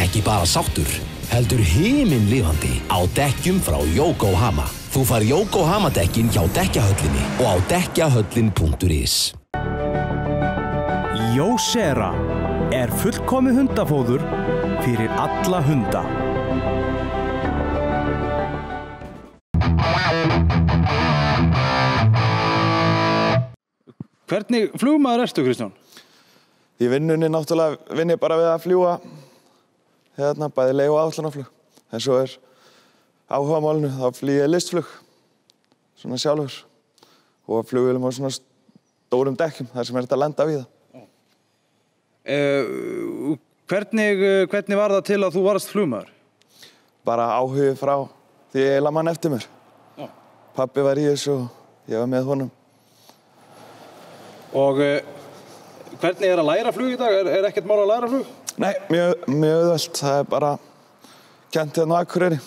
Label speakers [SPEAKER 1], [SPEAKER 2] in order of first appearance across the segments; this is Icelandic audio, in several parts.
[SPEAKER 1] ekki bara sáttur, heldur himinlifandi á dekkjum frá Yokohama. Þú fær Yokohama dekkin hjá Dekkjahöllinni og á dekkjahöllin.is.
[SPEAKER 2] Jósera fullkomið hundafóður fyrir alla hunda. Hvernig flugmaður ertu, Kristján?
[SPEAKER 3] Í vinnunni náttúrulega vinn ég bara við að fljúga bæði leið- og áætlunarflug. En svo áhugamálinu, þá flýg ég listflug, svona sjálfur. Og flugvélum á svona stórum dekkjum, þar sem þetta að lenda við það.
[SPEAKER 2] Hvernig var það til að þú varst flugmaður?
[SPEAKER 3] Bara áhugi frá því ég eiginlega mann eftir mér.
[SPEAKER 2] Já.
[SPEAKER 3] Pabbi var í þessu og ég var með honum.
[SPEAKER 2] Og hvernig að læra flug í dag? Er ekkert mál að læra flug?
[SPEAKER 3] Nei, mjög auðvelt. Það bara kennt hérna á Akureyri.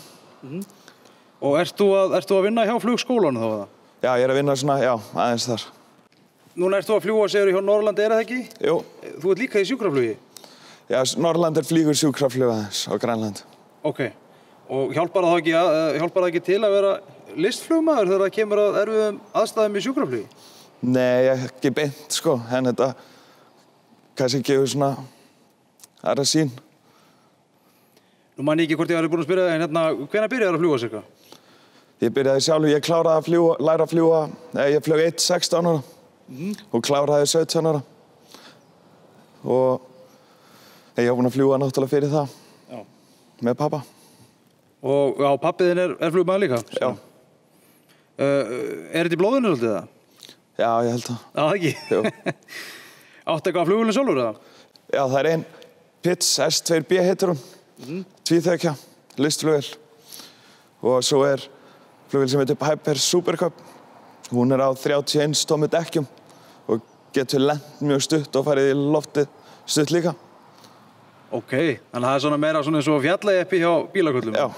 [SPEAKER 2] Og ert þú að vinna hjá flugskólanum þá eða?
[SPEAKER 3] Já, ég að vinna svona, aðeins þar.
[SPEAKER 2] Núna ert þú að fljúga, segirðu, hjá Norrlandi, það ekki?
[SPEAKER 3] Jú.
[SPEAKER 2] Þú ert líka í sjúkraflugi?
[SPEAKER 3] Já, Norrland flýgur sjúkraflug aðeins á Grænland.
[SPEAKER 2] Ok. Og hjálpar það ekki til að vera listflugmaður þegar það kemur að erfiðum aðstæðum í sjúkraflugi?
[SPEAKER 3] Nei, ekki beint, sko. En þetta kannski gefur svona aðra sýn.
[SPEAKER 2] Nú man ég ekki hvort ég búin að spyrja þig, en hvenær byrjaðir að fljúga cirka?
[SPEAKER 3] Ég byrjaði sjálfur, ég kláraði að læra að fljúga, ég flög 16 ára og kláraði 17 ára. Og ég var búinn að fljúga náttúrulega fyrir það.
[SPEAKER 2] Já.
[SPEAKER 3] Með pappa.
[SPEAKER 2] Og pappi þinn flugmaður líka?
[SPEAKER 3] Já.
[SPEAKER 2] Er þetta í blóðinu svolítið það?
[SPEAKER 3] Já, ég held það.
[SPEAKER 2] Já, það ekki?
[SPEAKER 3] Jú.
[SPEAKER 2] Áttu eitthvað flugvélum sjálfur eða?
[SPEAKER 3] Já, það ein Pitts S2B heitir hún. Tvíþekja, listflugvél. Og svo flugvél sem heitir Piper Super Cub. Hún á 31 tonnu dekkjum og getur lent mjög stutt og farið í loftið stutt líka.
[SPEAKER 2] Ok, þannig að það er svona meira svona eins og fjallajeppi hjá bílaköllum?
[SPEAKER 3] Já.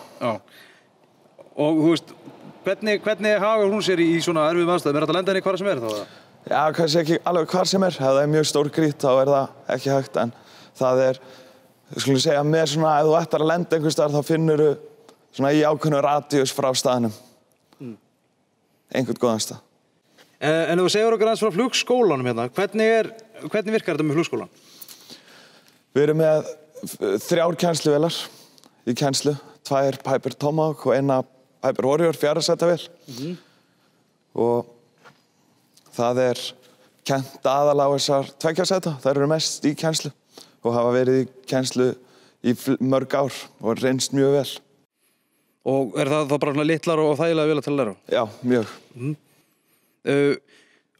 [SPEAKER 2] Og þú veist, hvernig hagar hún sér í svona erfiðum aðstæðum? Er þetta að lenda henni hvar sem þá?
[SPEAKER 3] Já, kannski ekki alveg hvar sem Ef það mjög stór grýtt, þá það ekki hægt. En það skulum segja, með svona, ef þú ætlar að lenda einhvers staðar, þá finnurðu svona í ákveðnu radíus frá staðnum. Einhvern góðan stað.
[SPEAKER 2] En ef þú segir okkur aðeins frá flugskólanum hérna, hvernig virkar þetta með flugskólan?
[SPEAKER 3] Við erum með 3 kennsluvélar í kennslu, 2 Piper Tomahawk og 1 Piper Warrior 4-sætavél. Og það kennt aðalega á þessar 2-sæta, þær eru mest í kennslu og hafa verið í kennslu í mörg ár og reynst mjög vel.
[SPEAKER 2] Og það bara svona litlar og þægilega vélar til að læra?
[SPEAKER 3] Já, mjög.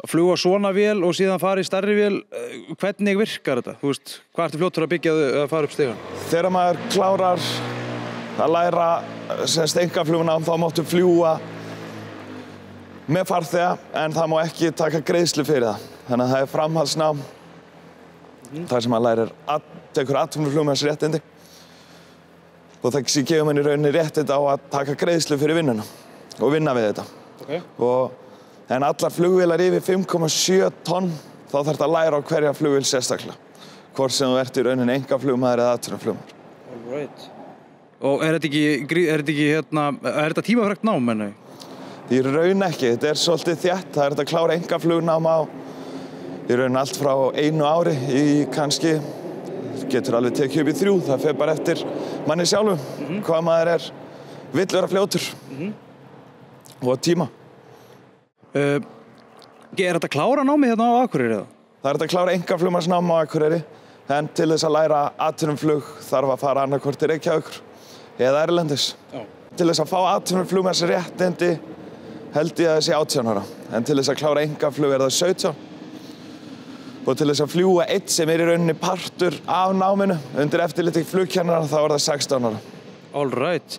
[SPEAKER 2] Að fljúga svona vél og síðan fara í stærri vél, hvernig virkar þetta? Þú veist, hvað ertu fljótur að byggja að fara upp stigann?
[SPEAKER 3] Þegar maður klárar að læra einkaflugnám, þá máttu fljúga með farþega, en það má ekki taka greiðslu fyrir það. Þannig að það framhaldsnám, þar sem maður tekur atvinnuflugmannsréttindi. Og það gefur manni í rauninni réttindi á að taka greiðslu fyrir vinnuna og vinna við þetta.
[SPEAKER 2] Okay.
[SPEAKER 3] En allar flugvélar yfir 5,7 tonn, þá þarf þetta að læra á hverja flugvél sérstaklega. Hvort sem þú ert í rauninni einkaflugmaður eða atvinnuflugmaður.
[SPEAKER 2] All right. Og er þetta tímafrekt nám, menn ég?
[SPEAKER 3] Í raun ekki, þetta svolítið þétt. Það hægt að klára einkaflugnám á í raun allt frá 1 ári í kannski, getur alveg tekið upp í 3. Það fer bara eftir manni sjálfum, hvað maður vill vera fljótur og tíma.
[SPEAKER 2] Er þetta að klára námið hérna á Akureyri eða?
[SPEAKER 3] Það hægt að klára einkaflugmannsnám á Akureyri, en til þess að læra atvinnuflug þarf að fara annarkvort til Reykjavíkur eða erlendis.
[SPEAKER 2] Já.
[SPEAKER 3] Til þess að fá atvinnuflugmannsréttindi held ég að það sé 18 ára, en til þess að klára einkaflug það 17. Og til þess að fljúga einn sem í rauninni partur af náminu undir eftirliti flugkennara, þá það 16 ára.
[SPEAKER 2] All right.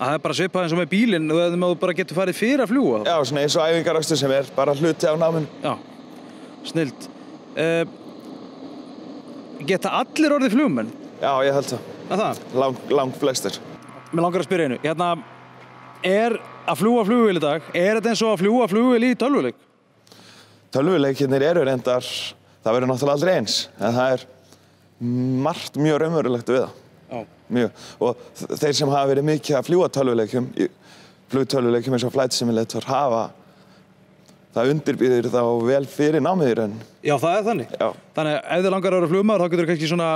[SPEAKER 2] Það bara svipað eins og með bílinn og þú bara getur farið fyrir að fljúga?
[SPEAKER 3] Já, svona eins og æfingarakstur sem bara hluti af náminu.
[SPEAKER 2] Já, snillt. Geta allir orðið flugmenn?
[SPEAKER 3] Já, ég held það.
[SPEAKER 2] Það?
[SPEAKER 3] Langt flestir.
[SPEAKER 2] Mér langar að spyrja einu. Að fljúga flugvél í dag, þetta eins og að fljúga flugvél í tölvuleik?
[SPEAKER 3] Tölvuleikirnir eru reyndar, það verður náttúrulega aldrei eins, en það margt mjög raunverulegt við það. Mjög. Og þeir sem hafa verið mikið að fljúga tölvuleikjum, flugtölvuleikjum eins og Flight Simulator það undirbýðir þá vel fyrir námið í raun.
[SPEAKER 2] Já, það er þannig.
[SPEAKER 3] Já.
[SPEAKER 2] Þannig að ef þið langar að vera flugmaður, þá getur kannski svona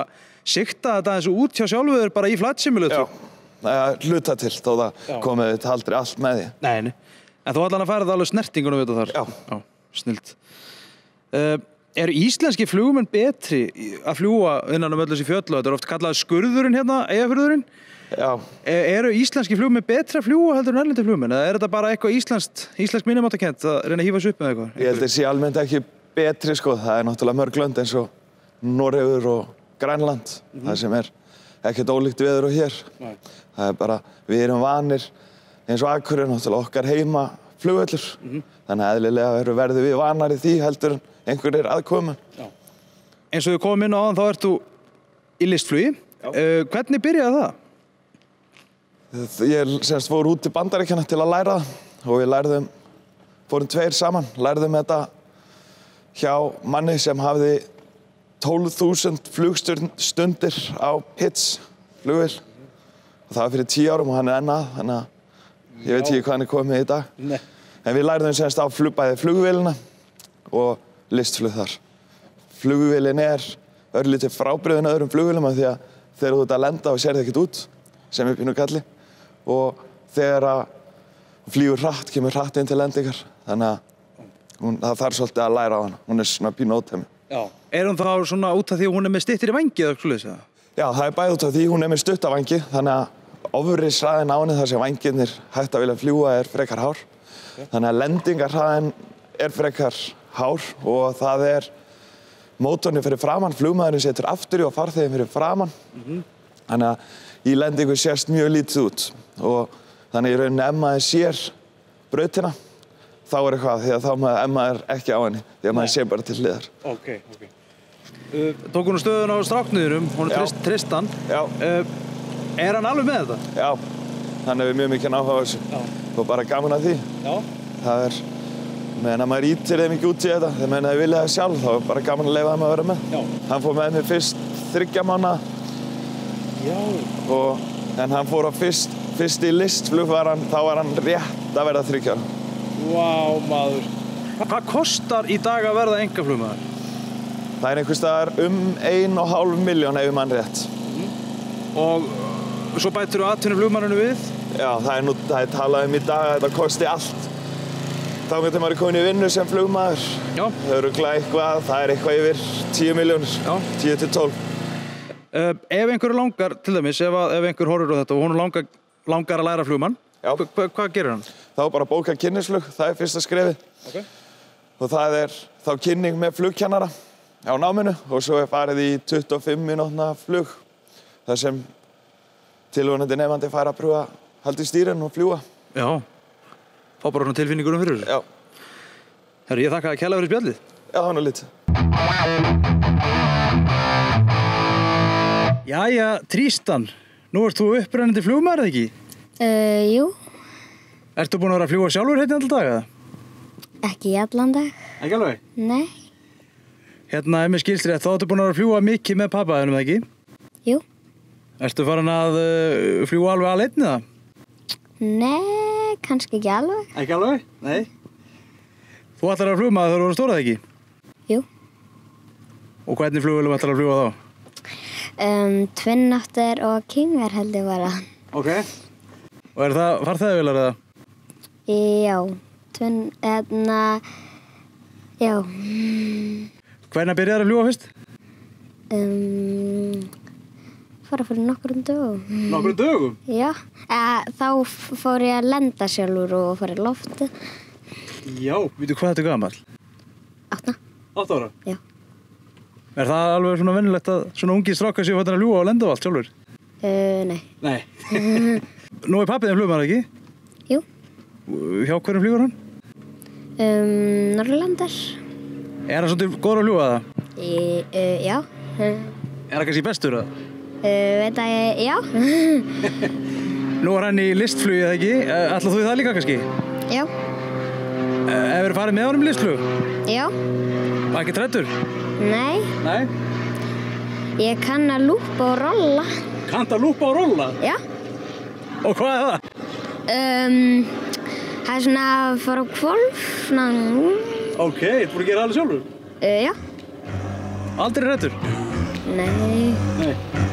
[SPEAKER 2] sikta þetta eins og út hjá sjálfur bara í Flight Simulator.
[SPEAKER 3] Já, hluta til, þó það komið þetta aldrei allt með því.
[SPEAKER 2] Nei. En þú allan að fara það alveg snertingunum við þetta þar.
[SPEAKER 3] Já.
[SPEAKER 2] Snillt. Eru íslenski flugmenn betri að fljúga innan öll þessi fjöll? Þetta oft kallað skurðurinn hérna, Eyjafjörðurinn.
[SPEAKER 3] Já.
[SPEAKER 2] Eru íslenski flugmenn betri að fljúga heldur en erlendi flugmenn? Eða er þetta bara eitthvað íslensk minnumáttakent að reyna að hífa sig upp með eitthvað?
[SPEAKER 3] Ég held að sé almennt ekki betri, sko. Það er náttúrulega mörg lönd eins og Noregur og Grænland, það sem er ekkert ólíkt veður og hér.
[SPEAKER 2] Nei.
[SPEAKER 3] Það er bara, við erum vanir eins og Akureyri, náttúrulega okkar heima flugvöllur. Þannig að eðlilega verðum við vanari því heldur en einhverjir aðkomin.
[SPEAKER 2] Já. Eins og við komum inn á áðan, þá ert þú í listflugi. Hvernig byrjaði það?
[SPEAKER 3] Ég semst fór út til Bandaríkjanna til að læra það og við fórum tveir saman, lærðum þetta hjá manni sem hafði 12.000 flugstundir á Hits flugvél. Og það var fyrir 10 árum og hann er enn að, þannig að ég veit ekki hvað hann er komið í dag.
[SPEAKER 2] Nei.
[SPEAKER 3] En við lærðum semst á bæði flugvélina og listflug þar. Flugvélin örlítið frábrugðin öðrum flugvélum af því að þegar þú ert að lenda og sérð ekkert út, sem er pínu kalli, og þegar þú flýgur hratt, kemur hratt inn til lendingar. Þannig að það þarf svolítið að læra á hana. Hún er svona pínu ótæmi.
[SPEAKER 2] Já. Er hún þá svona út af því að hún er með styttri vængi eða svoleiðis eða?
[SPEAKER 3] Já, það er bæði út af því hún er með stutta vængi, þannig að ofurishraðinn á henni þar sem vængirnir hægt að vilja fljúga er frekar hár. Þannig að lendingarhraðinn er frekar hár og það er mótorinn fyrir framann, flugmaðurinn setur aftur í og farþeginn fyrir framann. Þannig að í lendingu sést mjög lítið út og þannig í rauninni ef maður sér brautina þá er eitthvað því að þá ef maður ekki á henni því að maður sér bara til hliðar.
[SPEAKER 2] Ok. Tók hún stöðun á strákniðurum, hún er Tristan.
[SPEAKER 3] Já.
[SPEAKER 2] Er hann alveg með þetta?
[SPEAKER 3] Já, hann hefur mjög mikið áhuga á þessu og bara gaman að því.
[SPEAKER 2] Já.
[SPEAKER 3] Það meðan að maður ítir þeim ekki út í þetta, þegar meðan að þau vilja það sjálf, þá er bara gaman að leyfa þeim að vera með.
[SPEAKER 2] Já.
[SPEAKER 3] Hann fór með mig fyrst 3 mánaða.
[SPEAKER 2] Já.
[SPEAKER 3] En hann fór á fyrst í listflug þá var hann rétt að verða 3 ára.
[SPEAKER 2] Vá, maður. Hvað kostar í dag að verða einkaflugmaður?
[SPEAKER 3] Það er einhvers staðar 1,5 milljón ef mann rétt.
[SPEAKER 2] Og svo bætir þú atvinnuflugmanninu við?
[SPEAKER 3] Já, það er talað í dag að þetta kosti allt. Þá getur maður komin í vinnu sem flugmaður.
[SPEAKER 2] Já.
[SPEAKER 3] Það er eitthvað yfir 10 milljónir.
[SPEAKER 2] Já.
[SPEAKER 3] 10 til 12.
[SPEAKER 2] Ef einhverju langar, til dæmis, ef einhver horfir á þetta og hún langar að læra flugmann, hvað gerir hann?
[SPEAKER 3] Þá bara bóka kynnisflug, það er fyrsta skrefið.
[SPEAKER 2] Okay.
[SPEAKER 3] Og það er þá kynning með flugkennara á náminu og svo er farið í 25 mínútna flug. þar sem tilvonandi nefandi fær að pröfa halda í stýrin og fljúga.
[SPEAKER 2] Já, fá bara svona tilfinningunum fyrir þessu.
[SPEAKER 3] Já.
[SPEAKER 2] Herru, ég þakka að kærlega fyrir spjallið.
[SPEAKER 3] Já, það var nú lítið.
[SPEAKER 2] Jæja, Tristan, nú ert þú upprennandi flugmaður, eða ekki?
[SPEAKER 4] Jú.
[SPEAKER 2] Ertu búin að vera að fljúga sjálfur hérna alltaf dag, eða?
[SPEAKER 4] Ekki allan dag.
[SPEAKER 2] Ekki alveg?
[SPEAKER 4] Nei.
[SPEAKER 2] Hérna, ef mér skilst rétt, þá ertu búin að vera að fljúga mikið með pabba, eða ekki?
[SPEAKER 4] Jú.
[SPEAKER 2] Ertu farin að fljúga alveg aleinn, eða?
[SPEAKER 4] Nei, kannski ekki alveg.
[SPEAKER 2] Ekki alveg? Nei. Þú ætlar að flugmaður þegar þú voru stórað, ekki?
[SPEAKER 4] Jú.
[SPEAKER 2] Og hvernig flugvélum ætlar að fljúga þá?
[SPEAKER 4] Twin Otter og King held ég bara.
[SPEAKER 2] Ok. Og er það farþegavélar eða?
[SPEAKER 4] Já. Já.
[SPEAKER 2] Hvenær byrjaðir að fljúga fyrst?
[SPEAKER 4] Fara fyrir nokkrum dögum.
[SPEAKER 2] Nokkrum dögum?
[SPEAKER 4] Já. Þá fór ég að lenda sjálfur og fara í loftið.
[SPEAKER 2] Já, veitu hvað þetta er gamall?
[SPEAKER 4] 8.
[SPEAKER 2] 8 ára?
[SPEAKER 4] Já.
[SPEAKER 2] Er það alveg svona venjulegt að svona ungi strákar séu að fljúga og lenda á allt sjálfur?
[SPEAKER 4] Nei.
[SPEAKER 2] Nei. Nú er pappið þinn flugmaður, ekki?
[SPEAKER 4] Jú.
[SPEAKER 2] Hjá hverjum flýgur hann?
[SPEAKER 4] Norrlandar.
[SPEAKER 2] Er hann svolítið góður að fljúga það?
[SPEAKER 4] Já.
[SPEAKER 2] Er hann kannski bestur það?
[SPEAKER 4] Veit að já.
[SPEAKER 2] Nú er hann í listflugi, eða ekki? Ætlar þú í það líka kannski?
[SPEAKER 4] Já.
[SPEAKER 2] Hefur farið með honum í listflug?
[SPEAKER 4] Já.
[SPEAKER 2] Og ekki træddur?
[SPEAKER 4] Nei.
[SPEAKER 2] Nei?
[SPEAKER 4] Ég kann að lúpa og rolla.
[SPEAKER 2] Kanntu að lúppa og rólla?
[SPEAKER 4] Já.
[SPEAKER 2] Og hvað er það?
[SPEAKER 4] Það er svona að fara á hvolf, svona...
[SPEAKER 2] Ok, þú búin að gera alveg sjálfur?
[SPEAKER 4] Já.
[SPEAKER 2] Aldrei hræddur?
[SPEAKER 4] Nei.
[SPEAKER 2] Nei.